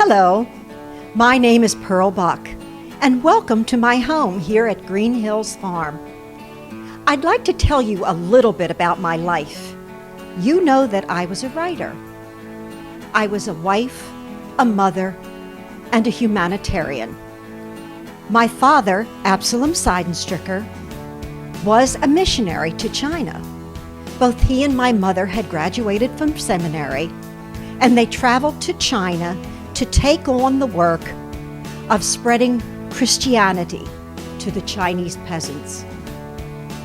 Hello, my name is Pearl Buck, and welcome to my home here at Green Hills Farm. I'd like to tell you a little bit about my life. You know that I was a writer. I was a wife, a mother, and a humanitarian. My father, Absalom Seidenstricker, was a missionary to China. Both he and my mother had graduated from seminary, and they traveled to China to take on the work of spreading Christianity to the Chinese peasants.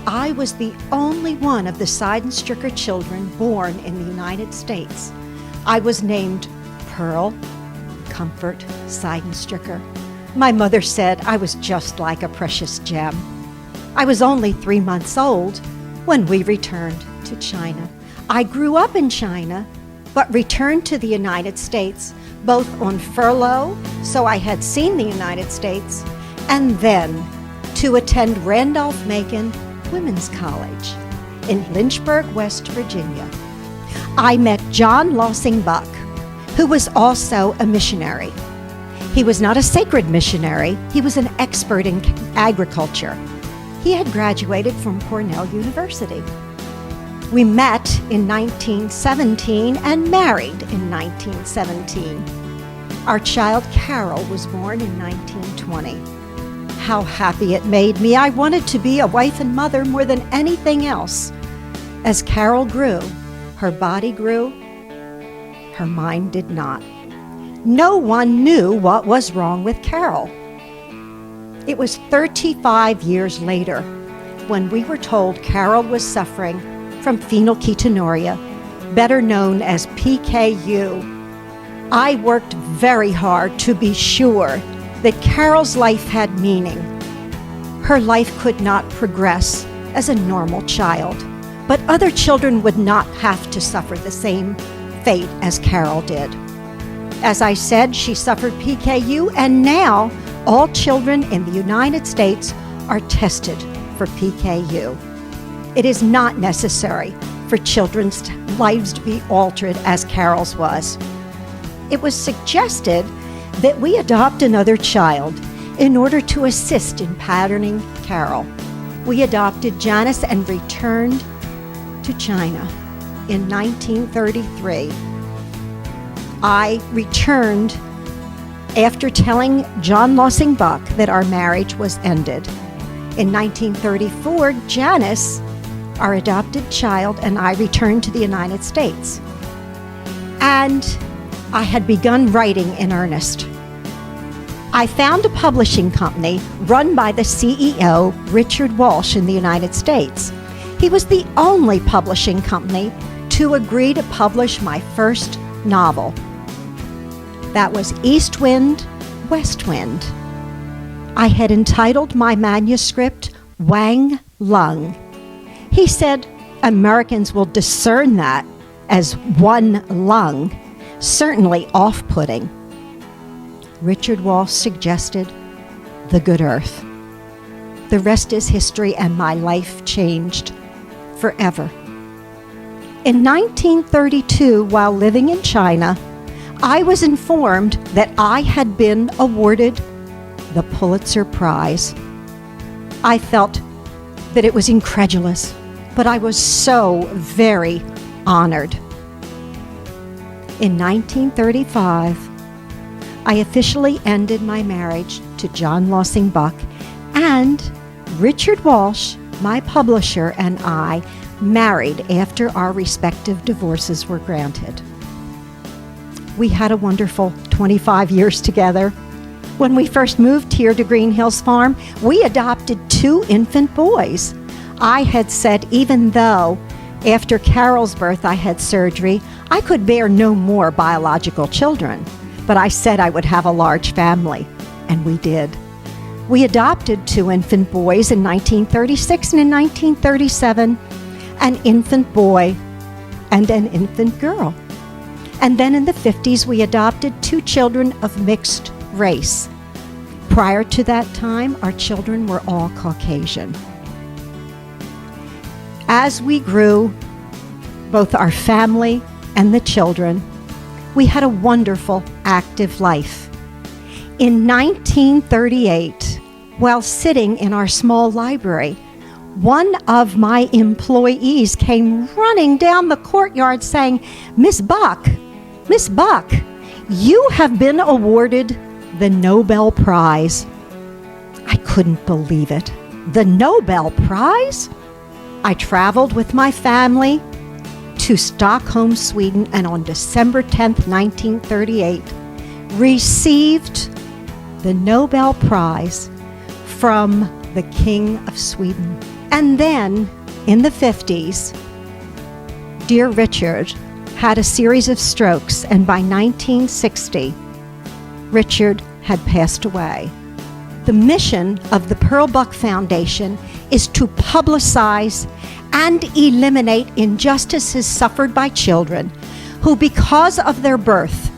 I was the only one of the Seidenstricker children born in the United States. I was named Pearl Comfort Seidenstricker. My mother said I was just like a precious gem. I was only 3 months old when we returned to China. I grew up in China, but returned to the United States both on furlough, so I had seen the United States, and then to attend Randolph-Macon Women's College in Lynchburg, West Virginia. I met John Lossing Buck, who was also a missionary. He was not a sacred missionary, he was an expert in agriculture. He had graduated from Cornell University. We met in 1917 and married in 1917. Our child Carol was born in 1920. How happy it made me. I wanted to be a wife and mother more than anything else. As Carol grew, her body grew, her mind did not. No one knew what was wrong with Carol. It was 35 years later when we were told Carol was suffering from phenylketonuria, better known as PKU. I worked very hard to be sure that Carol's life had meaning. Her life could not progress as a normal child, but other children would not have to suffer the same fate as Carol did. As I said, she suffered PKU, and now all children in the United States are tested for PKU. It is not necessary for children's lives to be altered as Carol's was. It was suggested that we adopt another child in order to assist in patterning Carol. We adopted Janice and returned to China in 1933. I returned after telling John Lossing Buck that our marriage was ended. In 1934, Janice, our adopted child, and I returned to the United States. And I had begun writing in earnest. I found a publishing company run by the CEO, Richard Walsh, in the United States. He was the only publishing company to agree to publish my first novel. That was East Wind, West Wind. I had entitled my manuscript Wang Lung. He said Americans will discern that as one lung, certainly off-putting. Richard Walsh suggested The Good Earth. The rest is history, and my life changed forever. In 1932, while living in China, I was informed that I had been awarded the Pulitzer Prize. I felt that it was incredulous, but I was so very honored. In 1935, I officially ended my marriage to John Lossing Buck, and Richard Walsh, my publisher, and I married after our respective divorces were granted. We had a wonderful 25 years together. When we first moved here to Green Hills Farm, we adopted 2 infant boys. I had said even though after Carol's birth I had surgery, I could bear no more biological children, but I said I would have a large family, and we did. We adopted 2 infant boys in 1936 and in 1937, an infant boy and an infant girl. And then in the 50s, we adopted 2 children of mixed race. Prior to that time, our children were all Caucasian. As we grew, both our family and the children, We had a wonderful, active life. In 1938, while sitting in our small library, one of my employees came running down the courtyard saying, Miss Buck, you have been awarded the Nobel Prize." I couldn't believe it. The Nobel Prize? I traveled with my family to Stockholm, Sweden, and on December 10th, 1938, received the Nobel Prize from the King of Sweden. And then, in the 50s, dear Richard had a series of strokes, and by 1960, Richard had passed away. The mission of the Pearl Buck Foundation is to publicize and eliminate injustices suffered by children who, because of their birth,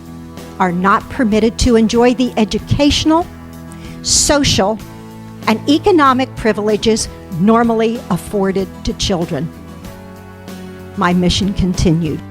are not permitted to enjoy the educational, social, and economic privileges normally afforded to children. My mission continued.